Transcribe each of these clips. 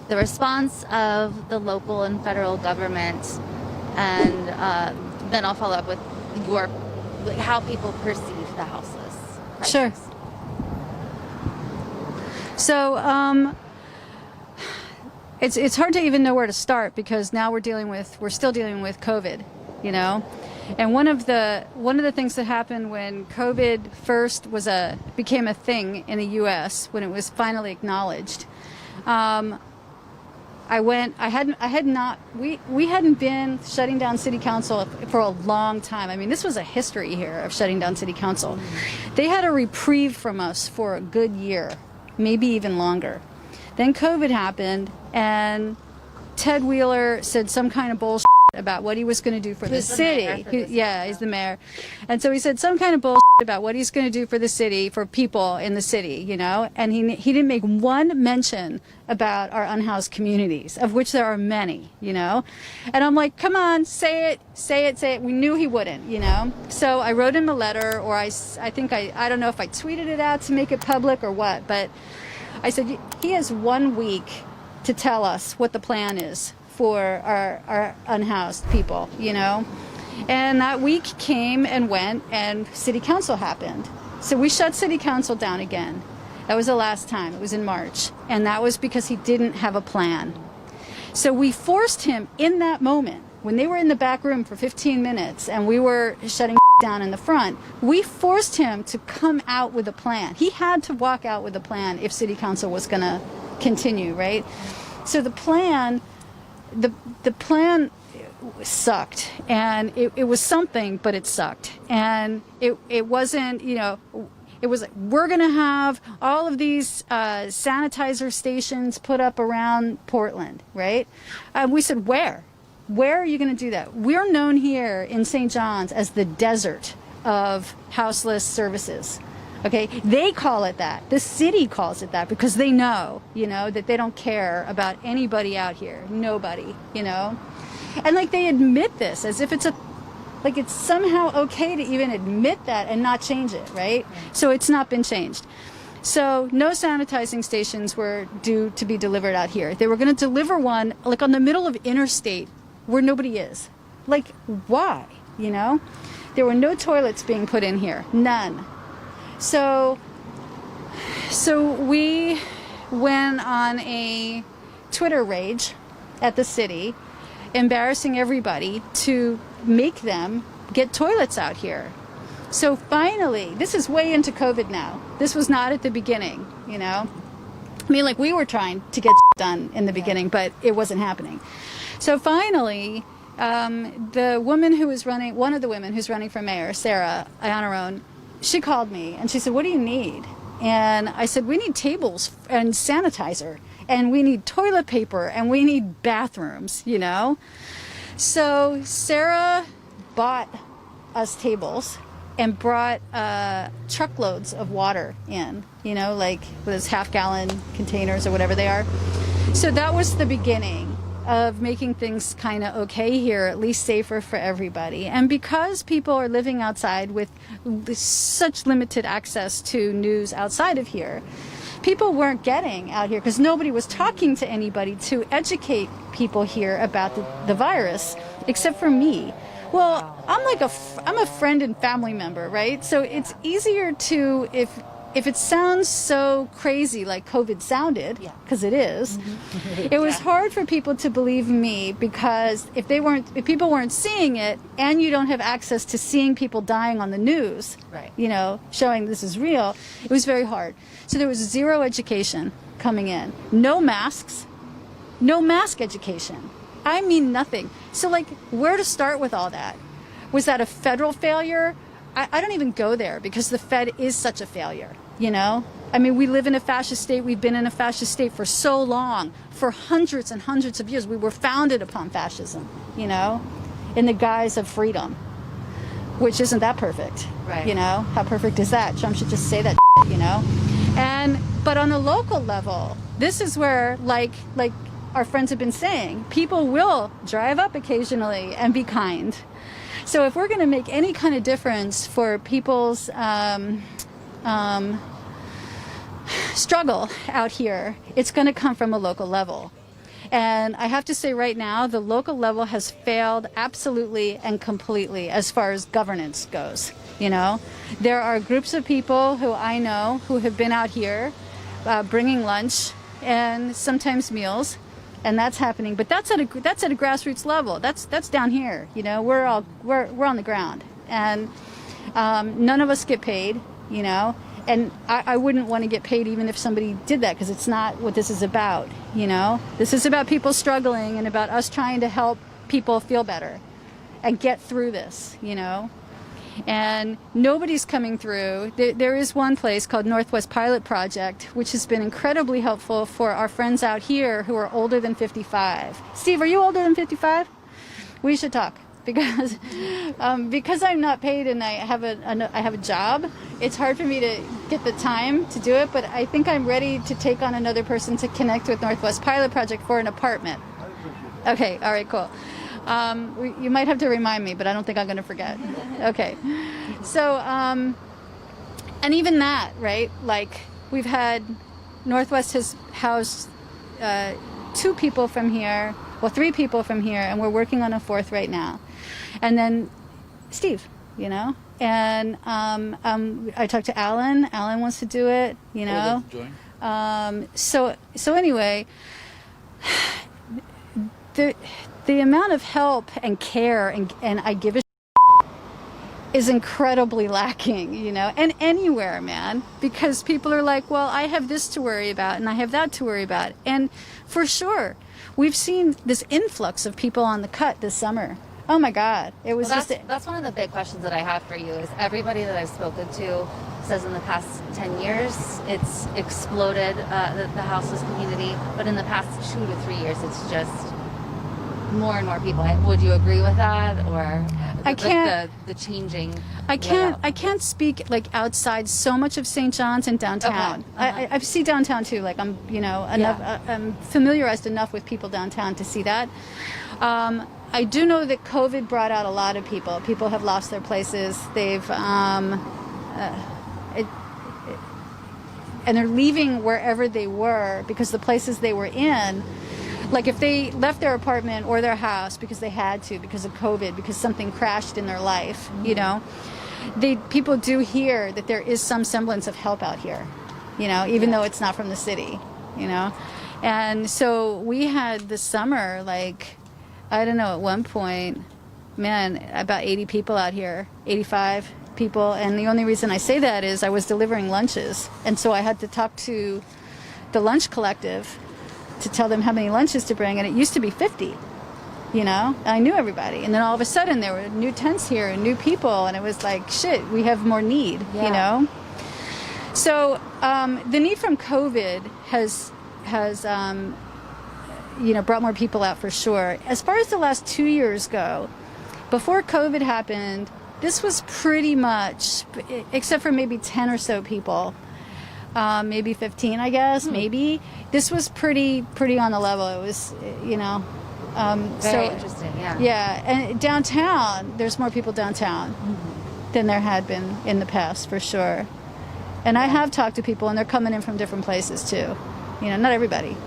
the response of the local and federal government, and then I'll follow up with your, like, how people perceive the houseless crisis. Sure. So it's hard to even know where to start, because now we're still dealing with COVID, you know. And one of the things that happened when COVID first became a thing in the U.S., when it was finally acknowledged, we hadn't been shutting down city council for a long time. I mean, this was a history here of shutting down city council. They had a reprieve from us for a good year, maybe even longer. Then COVID happened, and Ted Wheeler said some kind of bullshit about what he was going to do for the city. He's the mayor. And so he said some kind of bullshit about what he's going to do for the city, for people in the city, you know. And he didn't make one mention about our unhoused communities, of which there are many, you know. And I'm like, come on, say it. We knew he wouldn't, you know. So I wrote him a letter, or I don't know if I tweeted it out to make it public or what, but I said, he has 1 week to tell us what the plan is for our unhoused people, you know. And that week came and went, and city council happened. So we shut city council down again. That was the last time. It was in March. And that was because he didn't have a plan. So we forced him in that moment, when they were in the back room for 15 minutes and we were shutting down in the front, we forced him to come out with a plan. He had to walk out with a plan if city council was going to continue, right? So the plan sucked, and it was something, but it sucked. And it wasn't, you know, it was like, we're going to have all of these sanitizer stations put up around Portland, right? We said, where? Where are you going to do that? We're known here in St. John's as the desert of houseless services. Okay, they call it that. The city calls it that because they know, you know, that they don't care about anybody out here. Nobody, you know. And like, they admit this as if it's somehow okay to even admit that and not change it, right? So it's not been changed. So no sanitizing stations were due to be delivered out here. They were going to deliver one like on the middle of interstate where nobody is. Like, why, you know? There were no toilets being put in here, none. So we went on a Twitter rage at the city, embarrassing everybody to make them get toilets out here. So finally, this is way into COVID now. This was not at the beginning, you know. I mean, like, we were trying to get done in the beginning, but it wasn't happening. So finally, the woman who was running, one of the women who's running for mayor, Sarah, on her own, she called me and she said, what do you need? And I said, we need tables and sanitizer, and we need toilet paper, and we need bathrooms, you know? So Sarah bought us tables and brought truckloads of water in, you know, like those half-gallon containers or whatever they are. So that was the beginning of making things kind of okay here, at least safer for everybody. And because people are living outside with such limited access to news outside of here, people weren't getting out here because nobody was talking to anybody to educate people here about the virus, except for me. Well, I'm a friend and family member, right? So it's easier to, if it sounds so crazy like COVID sounded, because it is, it was hard for people to believe me, because if people weren't seeing it, and you don't have access to seeing people dying on the news, you know, showing this is real, it was very hard. So there was zero education coming in. No masks, no mask education. I mean, nothing. So, like, where to start with all that? Was that a federal failure? I don't even go there, because the Fed is such a failure, you know? I mean, we live in a fascist state. We've been in a fascist state for so long, for hundreds and hundreds of years. We were founded upon fascism, you know, in the guise of freedom, which isn't that perfect, you know? How perfect is that? Trump should just say that, you know? But on a local level, this is where, like our friends have been saying, people will drive up occasionally and be kind. So if we're going to make any kind of difference for people's struggle out here, it's going to come from a local level. And I have to say right now, the local level has failed absolutely and completely as far as governance goes. You know, there are groups of people who I know who have been out here bringing lunch and sometimes meals, and that's happening. But that's at a grassroots level. That's down here. You know, we're on the ground, and none of us get paid. You know, and I wouldn't want to get paid even if somebody did that, because it's not what this is about. You know, this is about people struggling and about us trying to help people feel better and get through this. You know. And nobody's coming through. There is one place called Northwest Pilot Project, which has been incredibly helpful for our friends out here who are older than 55. Steve, are you older than 55? We should talk, because I'm not paid and I have a job. It's hard for me to get the time to do it, but I think I'm ready to take on another person to connect with Northwest Pilot Project for an apartment. Okay, all right, cool. You might have to remind me, but I don't think I'm going to forget. Okay. So, and even that, right? Like, we've had, Northwest has housed 2 people from here, well, 3 people from here, and we're working on a 4th right now. And then Steve, you know? And I talked to Alan. Alan wants to do it, you know? So anyway, the amount of help and care and I give a is incredibly lacking, you know, and anywhere, man, because people are like, well, I have this to worry about and I have that to worry about. And for sure, we've seen this influx of people on the cut this summer. Oh my God. It was that's one of the big questions that I have for you is everybody that I've spoken to says in the past 10 years, it's exploded, the houseless community, but in the past 2 to 3 years, it's just more and more people. Would you agree with that, or I can't, the changing? I can't speak like outside so much of St. John's and downtown. Okay. I see downtown too. Like I'm enough. I'm familiarized enough with people downtown to see that. I do know that COVID brought out a lot of people. People have lost their places. They've and they're leaving wherever they were because the places they were in. Like if they left their apartment or their house because they had to, because of COVID, because something crashed in their life, you know, people do hear that there is some semblance of help out here, you know, even though it's not from the city, you know. And so we had this summer, like, I don't know, at one point, man, about 80 people out here, 85 people. And the only reason I say that is I was delivering lunches. And so I had to talk to the lunch collective to tell them how many lunches to bring, and it used to be 50, you know. I knew everybody, and then all of a sudden there were new tents here and new people, and it was like, shit, we have more need, you know. So the need from COVID has you know, brought more people out for sure. As far as the last 2 years go, before COVID happened, this was pretty much, except for maybe 10 or so people, maybe 15, I guess, maybe. This was pretty on the level. It was, you know. Very interesting, yeah. Yeah, and downtown, there's more people downtown than there had been in the past, for sure. And I have talked to people, and they're coming in from different places, too. You know, not everybody,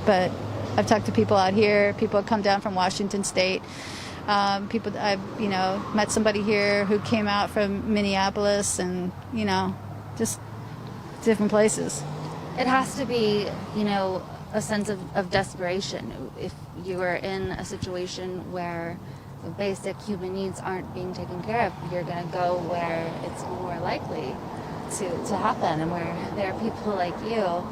but I've talked to people out here. People have come down from Washington State. People, I've, you know, met somebody here who came out from Minneapolis, and, you know, just different places. It has to be, you know, a sense of desperation. If you are in a situation where the basic human needs aren't being taken care of, you're going to go where it's more likely to happen, and where there are people like you.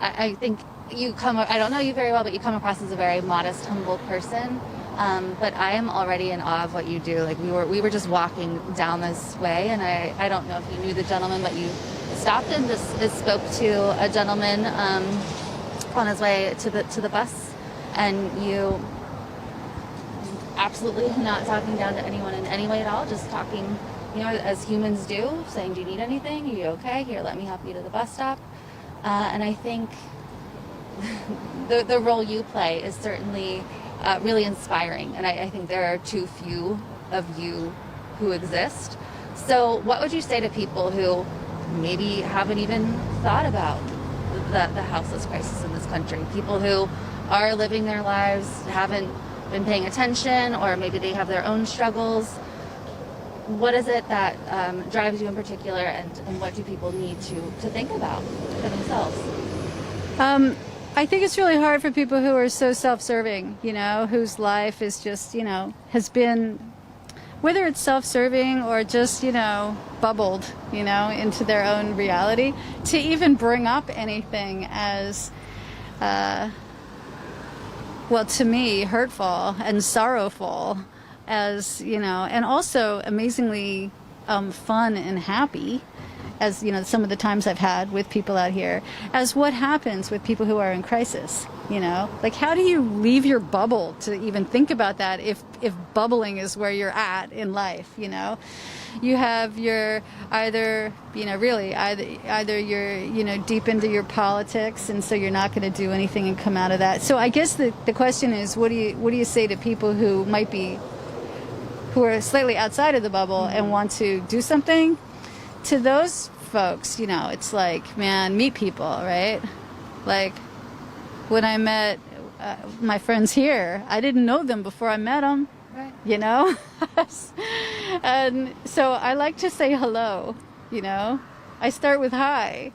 I think you I don't know you very well, but you come across as a very modest, humble person. But I am already in awe of what you do. Like we were just walking down this way, and I don't know if you knew the gentleman, but you stopped and just spoke to a gentleman on his way to the bus, and you absolutely not talking down to anyone in any way at all, just talking, you know, as humans do, saying, do you need anything? Are you okay? Here, let me help you to the bus stop. And I think the role you play is certainly really inspiring, and I think there are too few of you who exist. So what would you say to people who maybe haven't even thought about the houseless crisis in this country. People who are living their lives, haven't been paying attention, or maybe they have their own struggles. What is it that drives you in particular, and what do people need to think about for themselves? I think it's really hard for people who are so self-serving, you know, whose life is just, you know, has been, whether it's self-serving or just, you know, bubbled, you know, into their own reality, to even bring up anything as, well, to me, hurtful and sorrowful, as, you know, and also amazingly fun and happy, as, you know, some of the times I've had with people out here, as what happens with people who are in crisis, you know? Like, how do you leave your bubble to even think about that if bubbling is where you're at in life, you know? You have your either, you know, really, either you're, you know, deep into your politics, and so you're not going to do anything and come out of that. So I guess the question is, what do you say to people who might be, who are slightly outside of the bubble and want to do something? To those folks, you know, it's like, man, meet people, right? Like, when I met my friends here, I didn't know them before I met them, right? You know? And so I like to say hello, you know? I start with hi,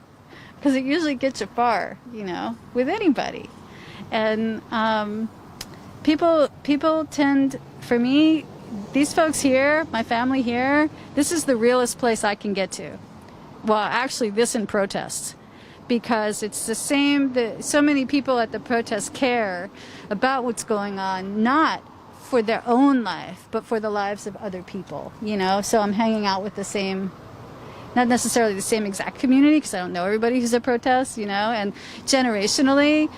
because it usually gets you far, you know, with anybody. And people tend, for me, these folks here, my family here, this is the realest place I can get to. Well, actually, this and protests, because it's the same. So many people at the protest care about what's going on, not for their own life, but for the lives of other people, you know? So I'm hanging out with the same, not necessarily the same exact community, because I don't know everybody who's at protests, you know? And generationally,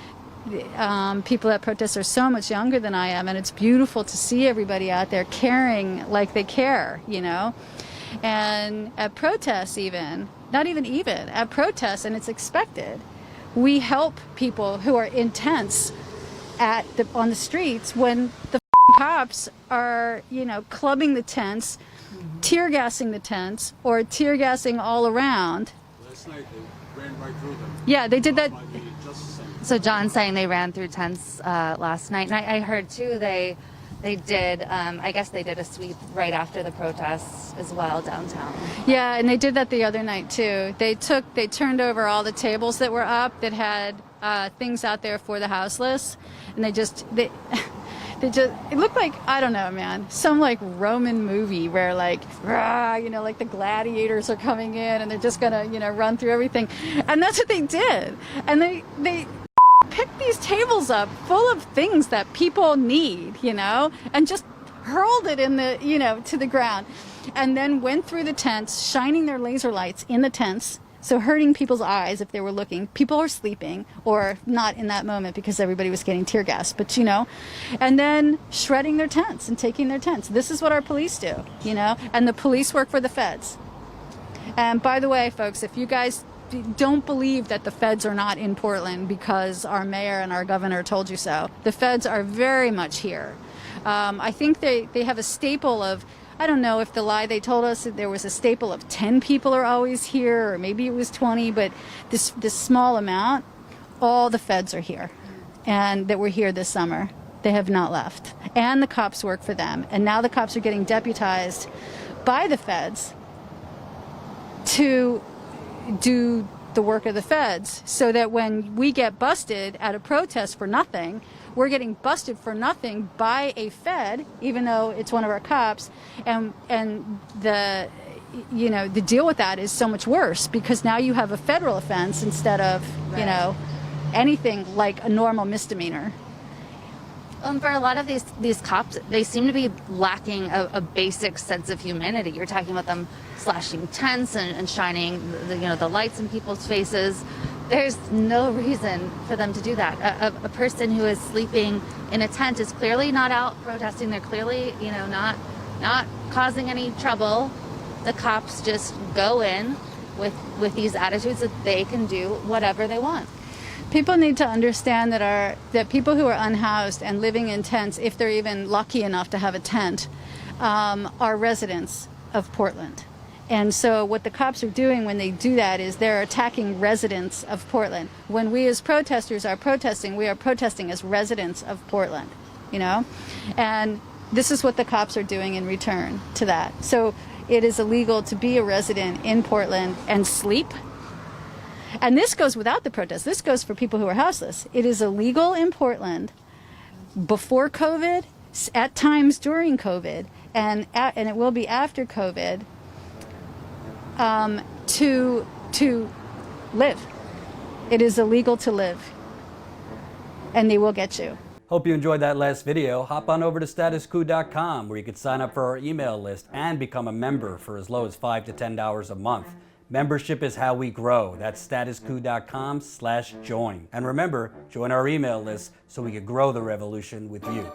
people at protests are so much younger than I am, and it's beautiful to see everybody out there caring like they care, you know? And at protests at protests, and it's expected, we help people who are intense on the streets when the cops are, you know, clubbing the tents, tear gassing the tents, or tear gassing all around. Last night they ran right through them. Yeah, they did that. So John's saying they ran through tents last night, and I heard too they did. I guess they did a sweep right after the protests as well downtown. Yeah, and they did that the other night too. They turned over all the tables that were up that had things out there for the houseless, and they just it looked like, I don't know, man, some like Roman movie where like, rah, you know, like the gladiators are coming in and they're just gonna, you know, run through everything. And that's what they did. And they picked these tables up full of things that people need, you know, and just hurled it in the, you know, to the ground. And then went through the tents, shining their laser lights in the tents, so hurting people's eyes if they were looking. People are sleeping, or not in that moment because everybody was getting tear gassed, but, you know, and then shredding their tents and taking their tents. This is what our police do, you know, and the police work for the feds. And by the way, folks, if you guys don't believe that the feds are not in Portland because our mayor and our governor told you so, the feds are very much here. I think they have a staple of, I don't know if the lie they told us that there was a staple of 10 people are always here, or maybe it was 20, but this small amount, all the feds are here, and that were here this summer. They have not left. And the cops work for them. And now the cops are getting deputized by the feds to do the work of the feds, so that when we get busted at a protest for nothing, we're getting busted for nothing by a Fed, even though it's one of our cops, and the, you know, the deal with that is so much worse, because now you have a federal offense instead of, you know, anything like a normal misdemeanor. For a lot of these cops, they seem to be lacking a basic sense of humanity. You're talking about them slashing tents and shining the lights in people's faces. There's no reason for them to do that. A person who is sleeping in a tent is clearly not out protesting. They're clearly, you know, not causing any trouble. The cops just go in with these attitudes that they can do whatever they want. People need to understand that people who are unhoused and living in tents, if they're even lucky enough to have a tent, are residents of Portland. And so what the cops are doing when they do that is they're attacking residents of Portland. When we as protesters are protesting, we are protesting as residents of Portland, you know? And this is what the cops are doing in return to that. So it is illegal to be a resident in Portland and sleep. And this goes without the protest. This goes for people who are houseless. It is illegal in Portland before COVID, at times during COVID, and it will be after COVID, to live. It is illegal to live, and they will get you. Hope you enjoyed that last video. Hop on over to statuscoup.com where you can sign up for our email list and become a member for as low as $5 to $10 a month. Membership is how we grow. That's statuscoup.com/join. And remember, join our email list so we can grow the revolution with you.